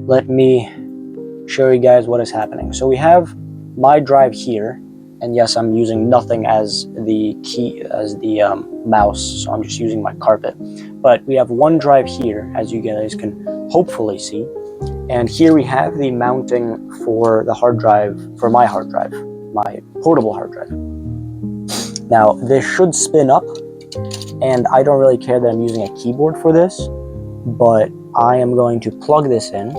let me show you guys what is happening. So we have my drive here, and yes, I'm using nothing as the mouse, so I'm just using my carpet. But we have one drive here, as you guys can hopefully see, and here we have the mounting for the hard drive, for my hard drive, my portable hard drive. Now this should spin up, and I don't really care that I'm using a keyboard for this, but I am going to plug this in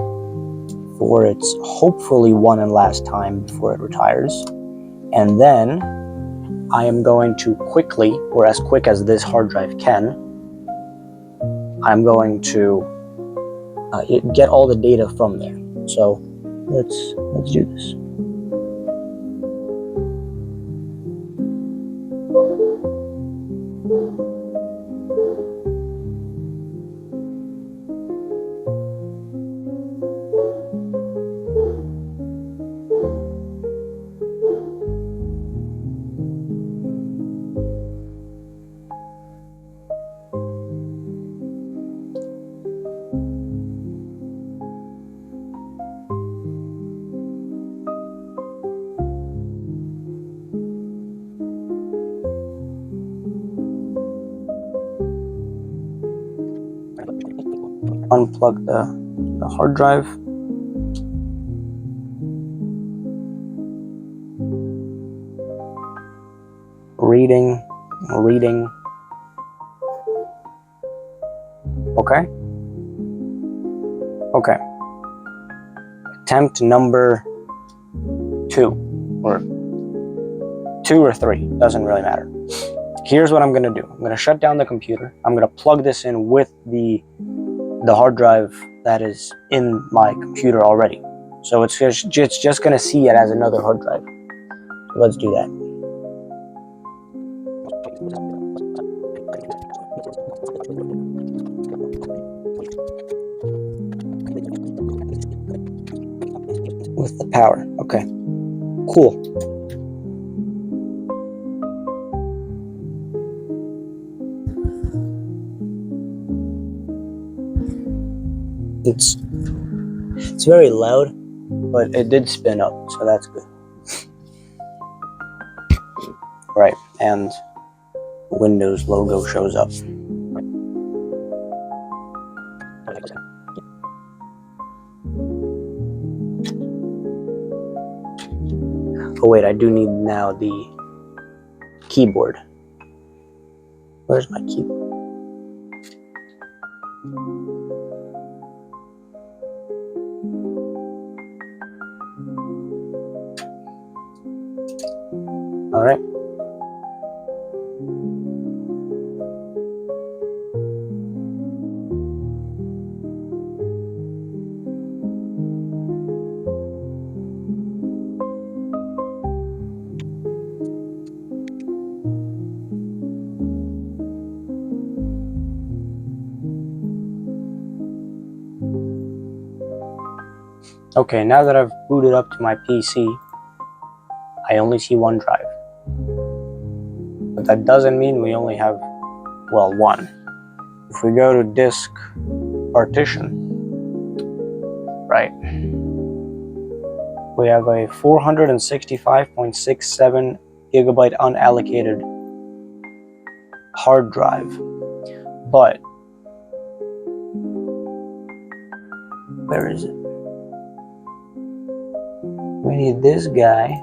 for its hopefully one and last time before it retires. And then I am going to quickly, or as quick as this hard drive can, I'm going to get all the data from there. So let's do this. Unplug the hard drive. Reading. Okay. Attempt number 2, or 2 or 3, doesn't really matter. Here's what I'm gonna do. I'm gonna shut down the computer. I'm gonna plug this in with the hard drive that is in my computer already. So it's just gonna see it as another hard drive. So let's do that. With the power. Okay. Cool. It's very loud, but it did spin up, so that's good. Right, and Windows logo shows up. Oh wait, I do need now the keyboard. Where's my keyboard? All right. Okay, now that I've booted up to my PC, I only see one drive. But that doesn't mean we only have, well, one. If we go to disk partition, right, we have a 465.67 gigabyte unallocated hard drive. But where is it? We need this guy.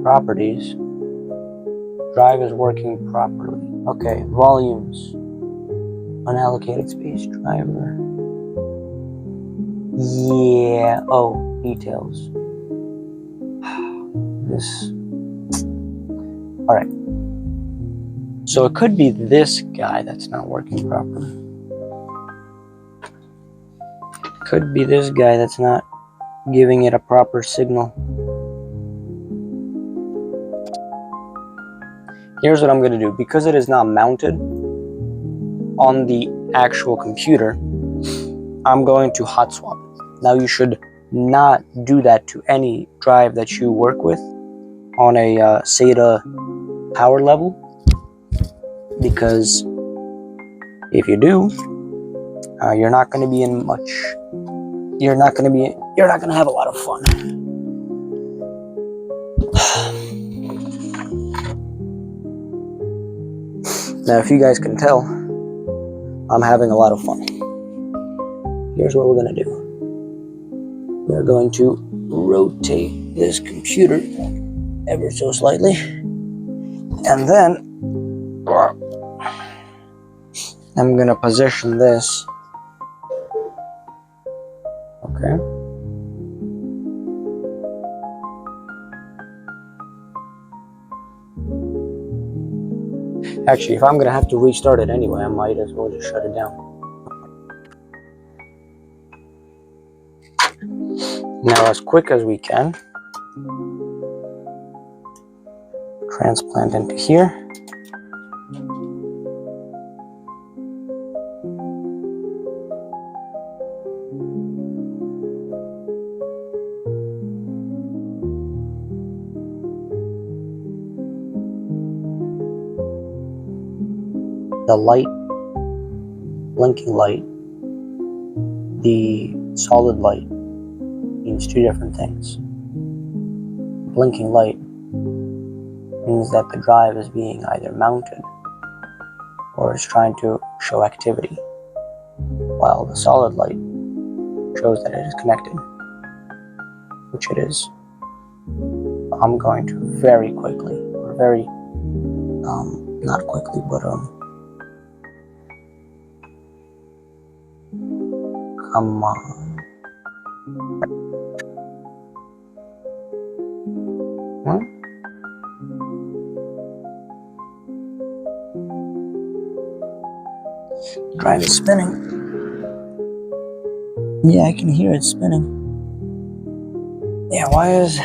Properties. Drive is working properly. Okay, volumes. Unallocated space driver. Yeah. Oh, details. This. Alright. So it could be this guy that's not working properly. Could be this guy that's not giving it a proper signal. Here's what I'm going to do. Because it is not mounted on the actual computer, I'm going to hot swap it. Now you should not do that to any drive that you work with on a SATA power level, because if you do, you're not going to be in much you're not gonna have a lot of fun. Now, if you guys can tell, I'm having a lot of fun. Here's what we're gonna do. We're going to rotate this computer ever so slightly, and then I'm gonna position this. Okay. Actually, if I'm gonna have to restart it anyway, I might as well just shut it down. Now, as quick as we can, transplant into here. The light, blinking light, the solid light means two different things. Blinking light means that the drive is being either mounted or is trying to show activity, while the solid light shows that it is connected, which it is. I'm going to very quickly, or very, not quickly, but come on. What? Drive is spinning. Yeah, I can hear it spinning. Yeah, why is...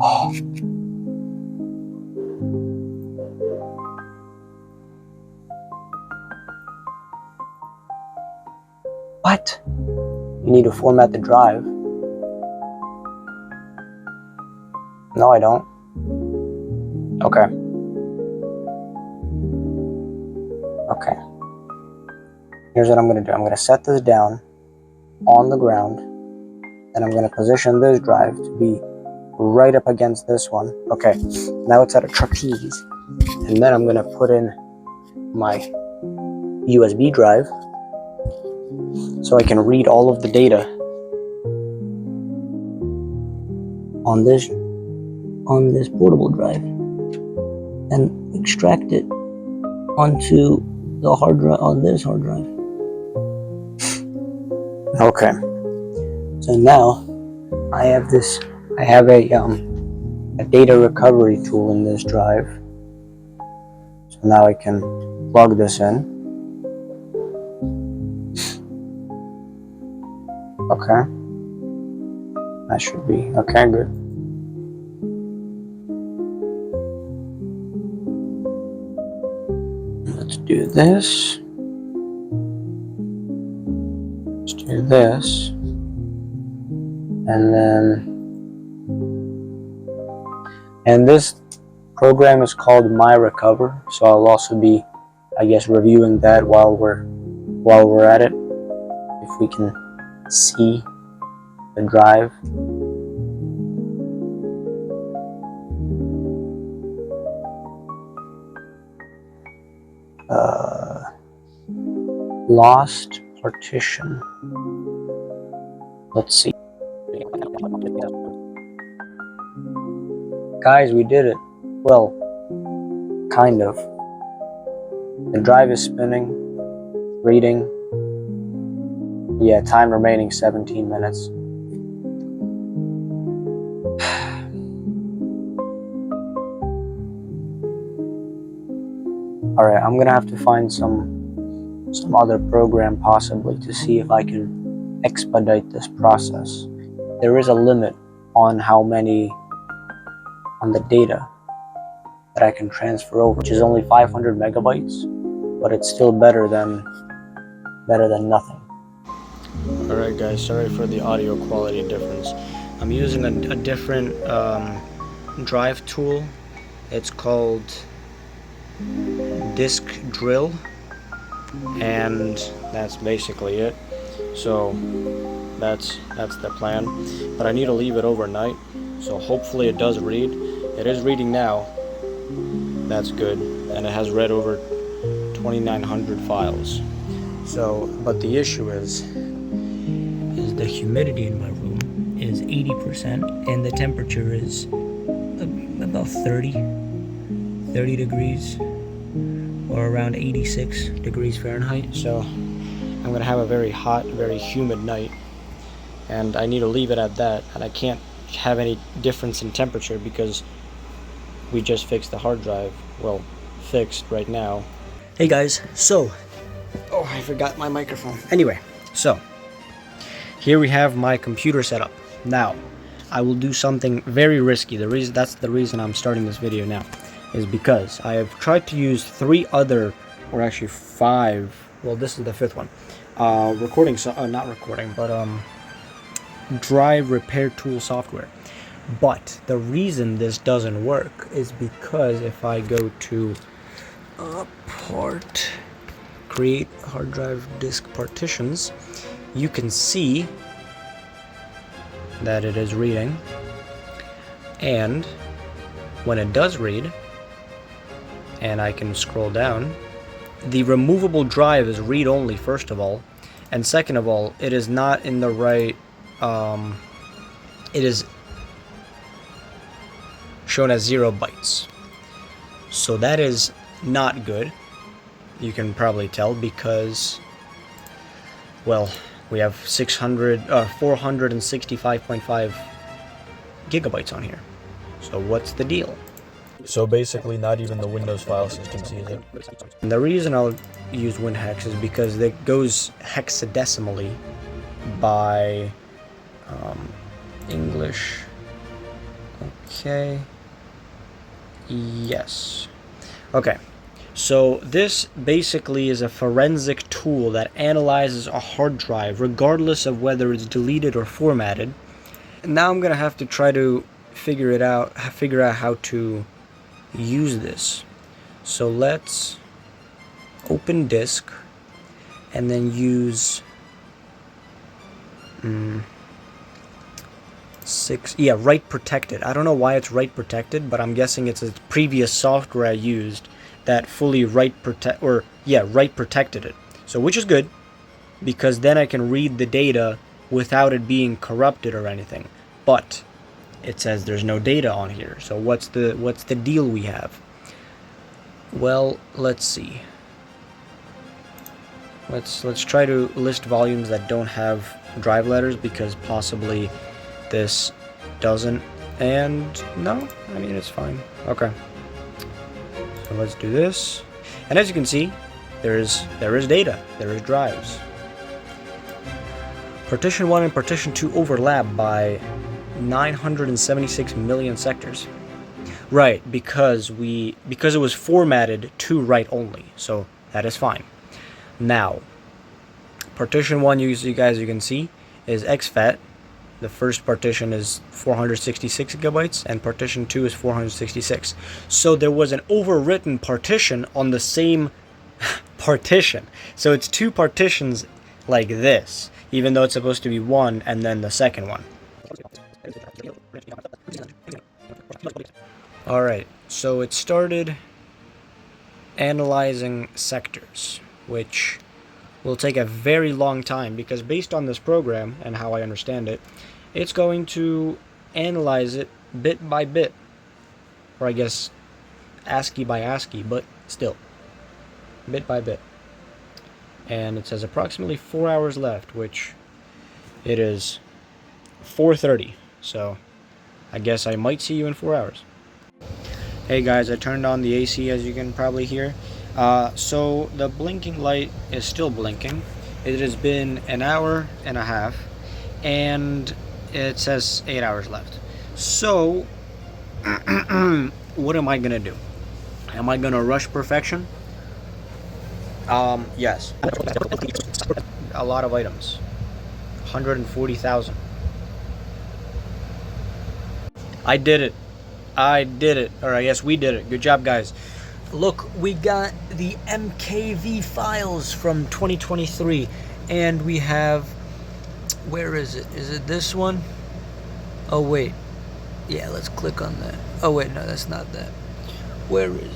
Oh. What? You need to format the drive. No, I don't. Okay. Okay. Here's what I'm going to do. I'm going to set this down on the ground, and I'm going to position this drive to be right up against this one. Okay, now it's at a trapeze. And then I'm going to put in my USB drive so I can read all of the data on this portable drive and extract it onto the hard drive, on this hard drive. Okay, so now I have a data recovery tool in this drive. So now I can plug this in. Okay, that should be okay. Good. Let's do this. Let's do this. And this program is called MyRecover, so I'll also be, I guess, reviewing that while we're at it. If we can see the drive. Lost partition. Let's see. Guys, we did it. Well, kind of. The drive is spinning, reading. Yeah, time remaining 17 minutes. Alright, I'm gonna have to find some other program possibly to see if I can expedite this process. There is a limit on how many, on the data that I can transfer over, which is only 500 megabytes, but it's still better than nothing. Alright guys, sorry for the audio quality difference. I'm using a different drive tool. It's called Disk Drill, and that's basically it. So that's the plan, but I need to leave it overnight, so hopefully it does read. It is reading now. That's good, and it has read over 2,900 files. So, but the issue is the humidity in my room is 80%, and the temperature is about 30 degrees, or around 86 degrees Fahrenheit. So I'm gonna have a very hot, very humid night, and I need to leave it at that, and I can't have any difference in temperature because we just fixed the hard drive. Well, fixed right now. Hey guys, so, oh, I forgot my microphone. Anyway, so here we have my computer set up. Now, I will do something very risky. That's the reason I'm starting this video now, is because I have tried to use 3 other, or actually 5. Well, this is the 5th one. Not recording, but drive repair tool software. But the reason this doesn't work is because if I go to create hard drive disk partitions, you can see that it is reading, and when it does read, and I can scroll down, the removable drive is read-only, first of all, and second of all, it is not in the right, it is shown as 0 bytes. So that is not good. You can probably tell because, well, we have 465.5 gigabytes on here. So what's the deal? So basically not even the Windows file system sees it. And the reason I'll use WinHex is because it goes hexadecimally by English. Okay. Yes. Okay. So this basically is a forensic tool that analyzes a hard drive regardless of whether it's deleted or formatted. And now I'm going to have to try to figure out how to use this. So let's open disk and then use write protected. I don't know why it's write protected, but I'm guessing it's a previous software I used that fully write protected it. So which is good, because then I can read the data without it being corrupted or anything. But it says there's no data on here. So what's the deal we have? Well, let's see. Let's try to list volumes that don't have drive letters, because possibly this doesn't. And no, I mean, it's fine. Okay. So let's do this. And as you can see, there is data. There is drives. Partition 1 and Partition 2 overlap by 976 million sectors. Right, because it was formatted to write only. So that is fine. Now, Partition 1, you guys can see, is exFAT. The first partition is 466 gigabytes, and partition 2 is 466. So there was an overwritten partition on the same partition. So it's 2 partitions like this, even though it's supposed to be 1 and then the second one. Alright, so it started analyzing sectors, which will take a very long time, because based on this program and how I understand it, it's going to analyze it bit by bit, or I guess ASCII by ASCII, but still bit by bit. And it says approximately 4 hours left, which it is 4:30, so I guess I might see you in 4 hours. Hey guys, I turned on the AC, as you can probably hear. So the blinking light is still blinking. It has been an hour and a half, and it says 8 hours left. So what am I gonna do? Am I gonna rush perfection? Yes. A lot of items. 140,000. I did it. I did it. Or I guess we did it. Good job, guys. Look, we got the MKV files from 2023. And we have... Where is it? Is it this one? Oh, wait. Yeah, let's click on that. Oh, wait, no, that's not that. Where is it?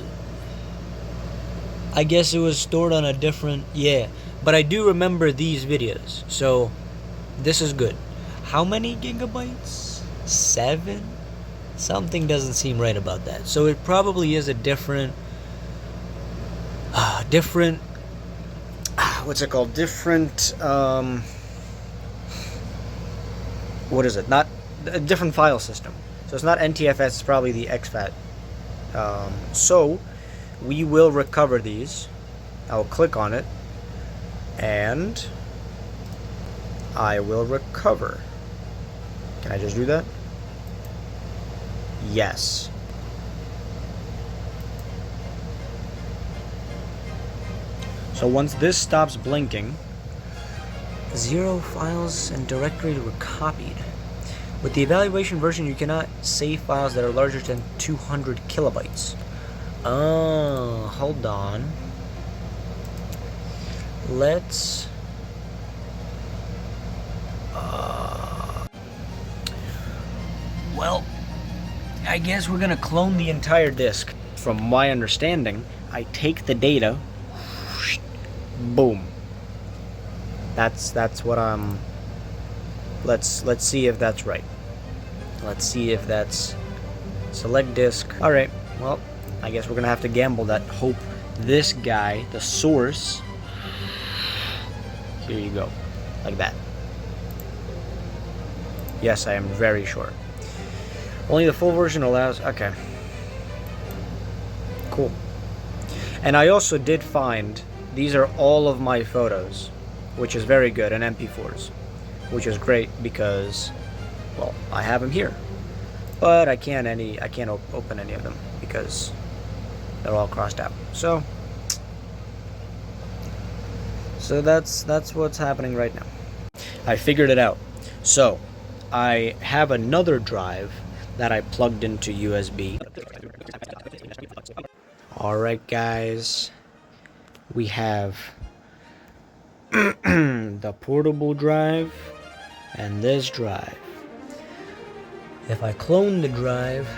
I guess it was stored on a different... Yeah, but I do remember these videos. So, this is good. How many gigabytes? 7? Something doesn't seem right about that. So it probably is a different... what's it called? Different... what is it? Not... A different file system. So it's not NTFS, it's probably the exFAT. So, we will recover these. I'll click on it. And... I will recover. Can I just do that? Yes. So once this stops blinking, 0 files and directories were copied. With the evaluation version, you cannot save files that are larger than 200 kilobytes. Oh, hold on. Let's... well, I guess we're gonna clone the entire disk. From my understanding, I take the data, boom. That's what I'm... Let's see if that's right. Let's see if that's... Select disk. Alright, well, I guess we're gonna have to gamble that. Hope this guy, the source... Here you go. Like that. Yes, I am very sure. Only the full version allows... Okay. Cool. And I also did find... These are all of my photos. Which is very good, and MP4s. Which is great because... Well, I have them here. But I can't open any of them. Because... they're all crossed out. So that's what's happening right now. I figured it out. So, I have another drive that I plugged into USB. Alright guys, we have the portable drive and this drive. If I clone the drive,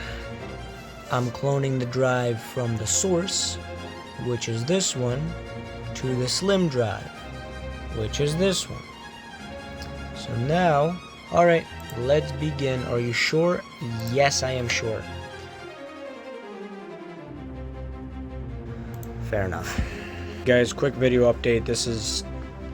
I'm cloning the drive from the source, which is this one, to the slim drive, which is this one. So now, alright, let's begin. Are you sure? Yes, I am sure. Fair enough. Guys, quick video update. This is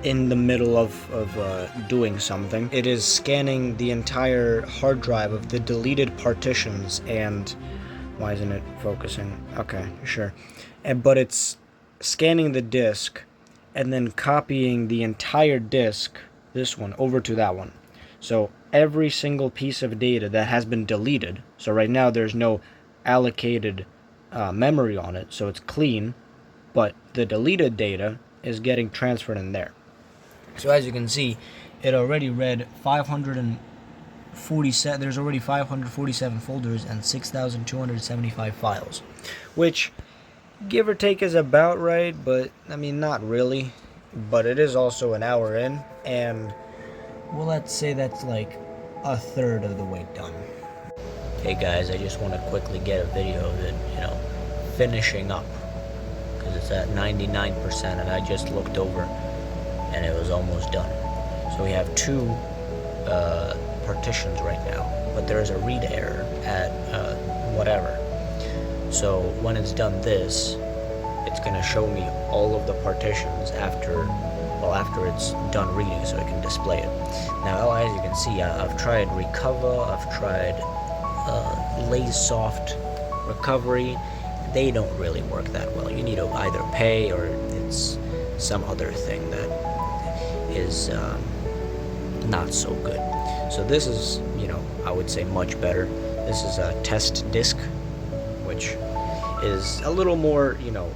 in the middle of doing something. It is scanning the entire hard drive of the deleted partitions and... Why isn't it focusing? Okay, sure. But it's scanning the disk and then copying the entire disk, this one, over to that one. So every single piece of data that has been deleted, so right now there's no allocated memory on it, so it's clean, but the deleted data is getting transferred in there. So as you can see, it already read 547, there's already 547 folders and 6,275 files, which, give or take, is about right, but, I mean, not really, but it is also an hour in, and, well, let's say that's like a third of the way done. Hey guys, I just want to quickly get a video of it, you know, finishing up, because it's at 99%, and I just looked over, and it was almost done. So we have 2 partitions right now, but there is a read error at whatever. So when it's done this, it's going to show me all of the partitions after it's done reading, so it can display it. Now, as you can see, I've tried recover, I've tried lazy soft recovery. They don't really work that well. You need to either pay or it's some other thing that is not so good. So this is, you know, I would say much better. This is a TestDisk, which is a little more, you know,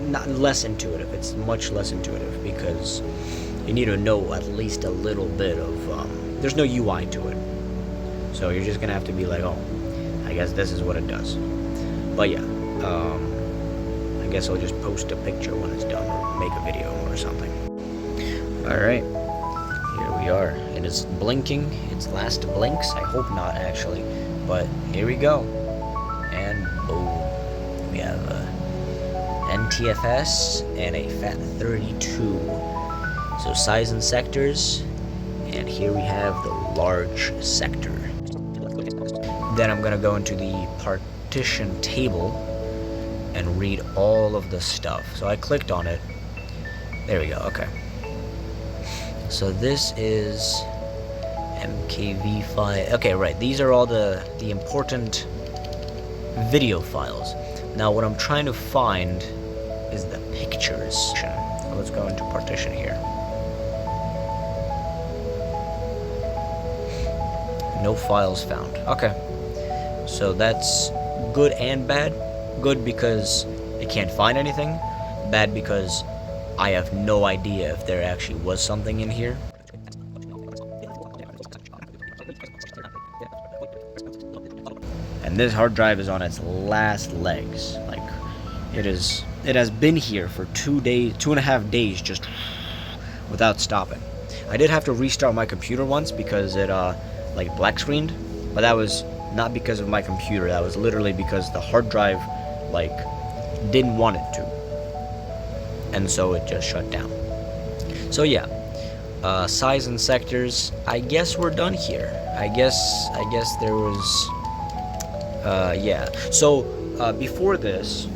not less intuitive. It's much less intuitive because you need to know at least a little bit of, there's no UI to it. So you're just gonna have to be like, oh, I guess this is what it does. But yeah, I guess I'll just post a picture when it's done, or make a video or something. Alright, here we are. It is blinking, its last blinks. I hope not, actually. But here we go. And boom. We have a NTFS and a FAT32. So size and sectors. And here we have the large sector. Then I'm gonna go into the partition table and read all of the stuff. So I clicked on it. There we go, okay. So this is MKV file. Okay, right, these are all the important video files. Now what I'm trying to find is the pictures. So let's go into partition here. No files found. Okay. So that's good and bad. Good because it can't find anything. Bad because I have no idea if there actually was something in here. And this hard drive is on its last legs. Like, it has been here for 2.5 days, just without stopping. I did have to restart my computer once because it like black screened, but that was not because of my computer. That was literally because the hard drive like didn't want it to, and so it just shut down. So yeah, size and sectors, I guess we're done here. I guess there was yeah. So before this,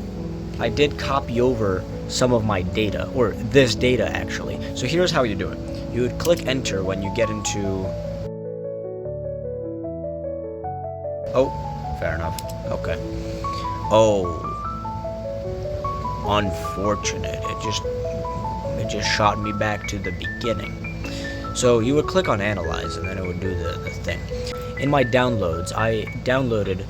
I did copy over some of my data, or this data actually. So here's how you do it. You would click enter when you get into... Oh, fair enough. Okay. Oh, unfortunate. It just shot me back to the beginning. So you would click on analyze, and then it would do the thing. In my downloads, I downloaded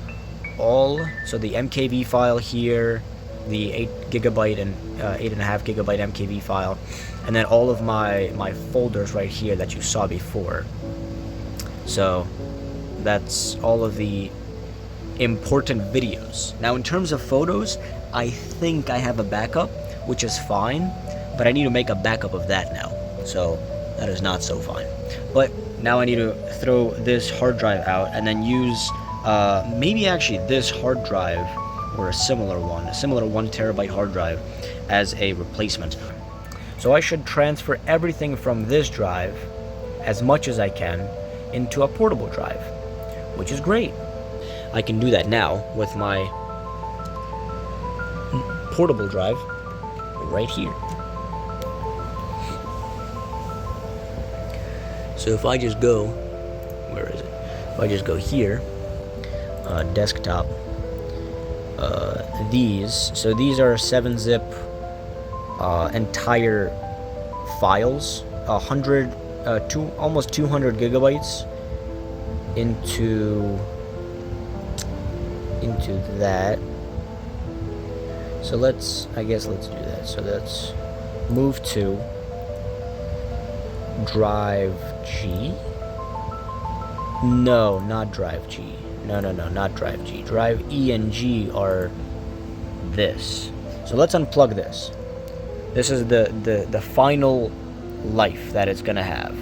all, so the MKV file here, the 8 GB and 8.5 GB MKV file, and then all of my folders right here that you saw before. So that's all of the important videos. Now in terms of photos, I think I have a backup, which is fine, but I need to make a backup of that now. So that is not so fine. But now I need to throw this hard drive out and then use maybe actually this hard drive or a similar 1 terabyte hard drive as a replacement. So I should transfer everything from this drive, as much as I can, into a portable drive, which is great. I can do that now with my portable drive right here. So if I just go, where is it? If I just go here, desktop, so these are 7-zip entire files, almost 200 gigabytes into that. So let's do that. So let's move to drive G. No, not drive G. No, not drive G. Drive E and G are this. So let's unplug this. This is the final life that it's gonna have.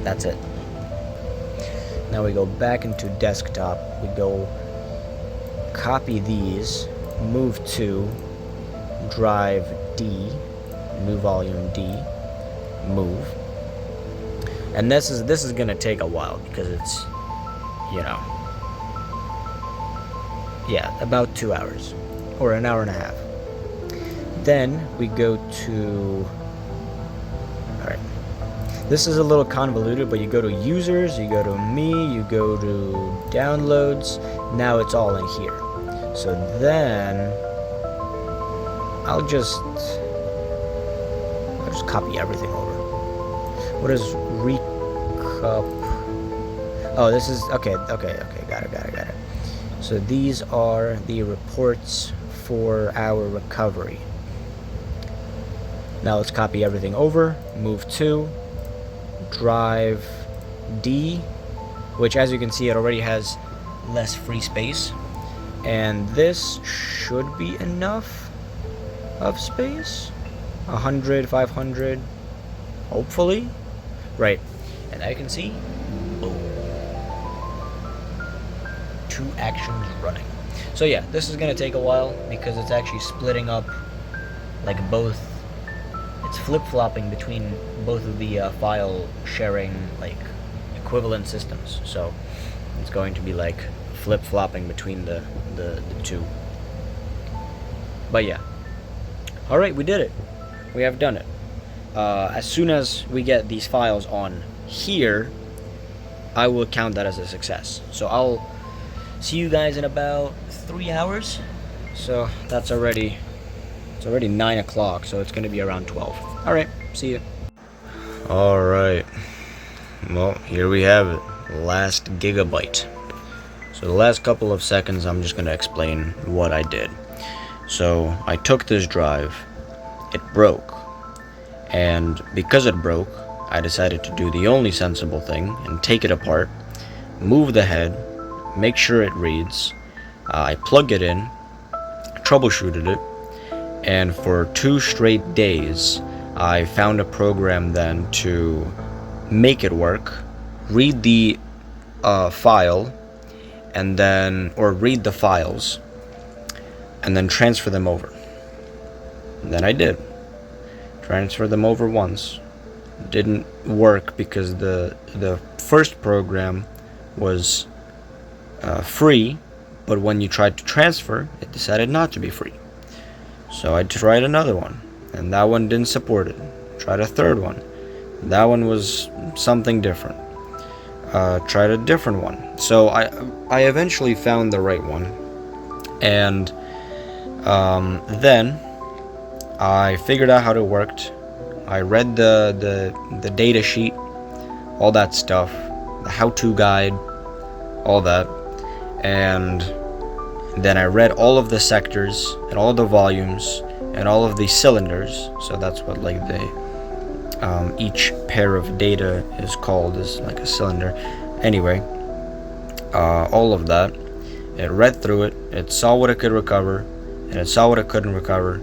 That's it. Now we go back into desktop. We go copy these, move to drive D, new volume D, move. And this is gonna take a while because it's, yeah, about 2 hours or an hour and a half. Then we go to, all right, this is a little convoluted, but you go to users, you go to me, you go to downloads. Now it's all in here. So then I'll just copy everything over. What is recup? Oh, this is okay, got it. So these are the reports for our recovery. Now let's copy everything over, move to drive D, which, as you can see, it already has less free space, and this should be enough of space. 100, 500, hopefully. Right, and now you can see, boom, 2 actions running. So yeah, this is gonna take a while because it's actually splitting up, like, both. It's flip-flopping between both of the file sharing, like, equivalent systems. So it's going to be like flip-flopping between the two. But yeah, all right, we did it. We have done it. As soon as we get these files on here, I will count that as a success. So I'll see you guys in about 3 hours. So that's already, it's already 9 o'clock, so it's gonna be around 12. All right, see you. All right, well, here we have it, last gigabyte. So the last couple of seconds, I'm just gonna explain what I did. So I took this drive, it broke, and because it broke, I decided to do the only sensible thing and take it apart, move the head, make sure it reads. I plugged it in, troubleshooted it, and for 2 straight days, I found a program then to make it work, read the file, and then, or read the files, and then transfer them over. And then I did. Transfer them over once. Didn't work because the first program was free, but when you tried to transfer, it decided not to be free. So I tried another one, and that one didn't support it. Tried a third one. That one was something different. Tried a different one. So I eventually found the right one, and then I figured out how it worked. I read the data sheet, all that stuff, the how-to guide, all that, and then I read all of the sectors and all the volumes and all of the cylinders. So that's what, like, the each pair of data is called, is like a cylinder. Anyway, all of that. It read through it. It saw what it could recover, and it saw what it couldn't recover.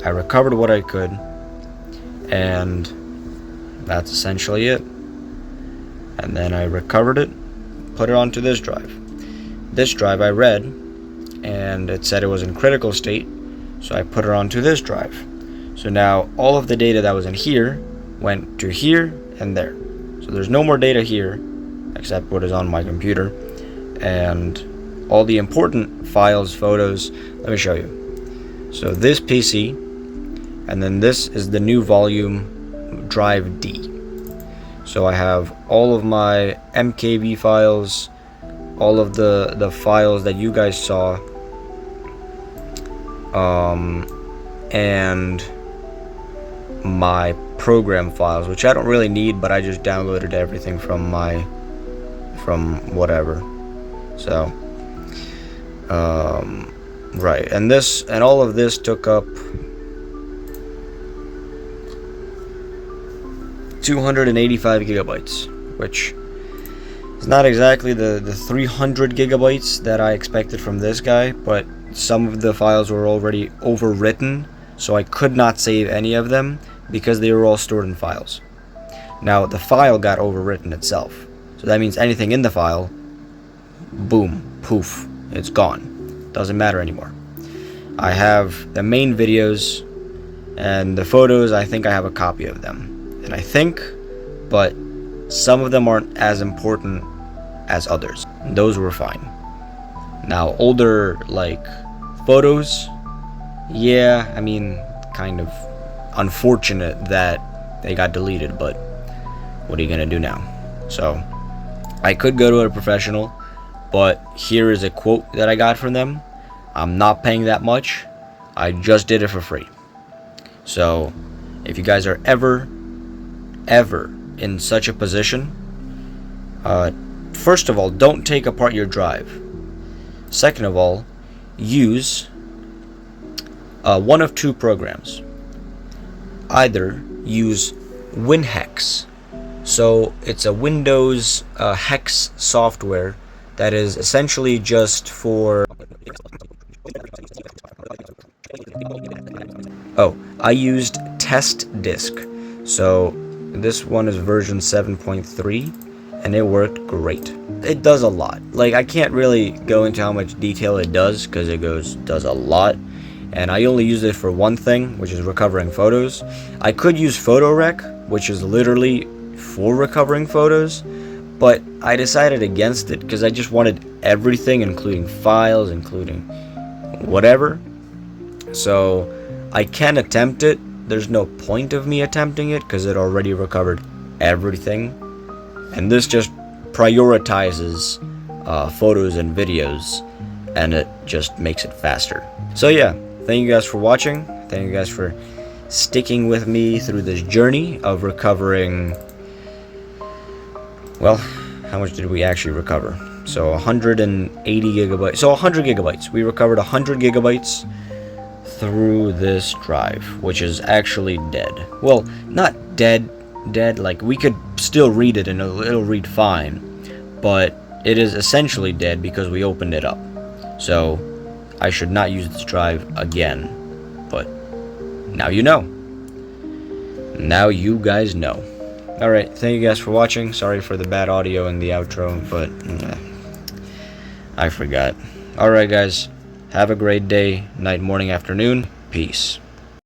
I recovered what I could, and that's essentially it. And then I recovered it, put it onto this drive. This drive I read, and it said it was in critical state, so I put it onto this drive. So now all of the data that was in here went to here and there. So there's no more data here except what is on my computer, and all the important files, photos. Let me show you. So this PC, and then this is the new volume drive D. So I have all of my MKV files, all of the files that you guys saw, and my program files, which I don't really need, but I just downloaded everything from whatever. So right, and this and all of this took up 285 gigabytes, which is not exactly the 300 gigabytes that I expected from this guy, but some of the files were already overwritten, so I could not save any of them because they were all stored in files. Now the file got overwritten itself, so that means anything in the file, boom, poof, it's gone. Doesn't matter anymore. I have the main videos and the photos. I think I have a copy of them, and I think, but some of them aren't as important as others. Those were fine. Now older, like, photos, yeah, I mean, kind of unfortunate that they got deleted, but what are you gonna do now? So I could go to a professional, but here is a quote that I got from them. I'm not paying that much. I just did it for free. So if you guys are ever in such a position, first of all, don't take apart your drive. Second of all, use one of two programs. Either use WinHex So it's a Windows hex software that is essentially just for... Oh, I used TestDisk. So this one is version 7.3 and it worked great. It does a lot. Like, I can't really go into how much detail it does because it does a lot. And I only use it for one thing, which is recovering photos. I could use PhotoRec, which is literally for recovering photos, but I decided against it because I just wanted everything, including files, including whatever. So I can attempt it. There's no point of me attempting it because it already recovered everything, and this just prioritizes photos and videos, and it just makes it faster. So yeah, thank you guys for watching. Thank you guys for sticking with me through this journey of recovering... Well, how much did we actually recover? So 180 gigabytes. So 100 gigabytes. We recovered 100 gigabytes through this drive, which is actually dead. Well, not dead, like we could still read it and it'll read fine, but it is essentially dead because we opened it up. So I should not use this drive again, but now you know. Now you guys know. Alright, thank you guys for watching. Sorry for the bad audio in the outro, but I forgot. Alright guys, have a great day, night, morning, afternoon. Peace.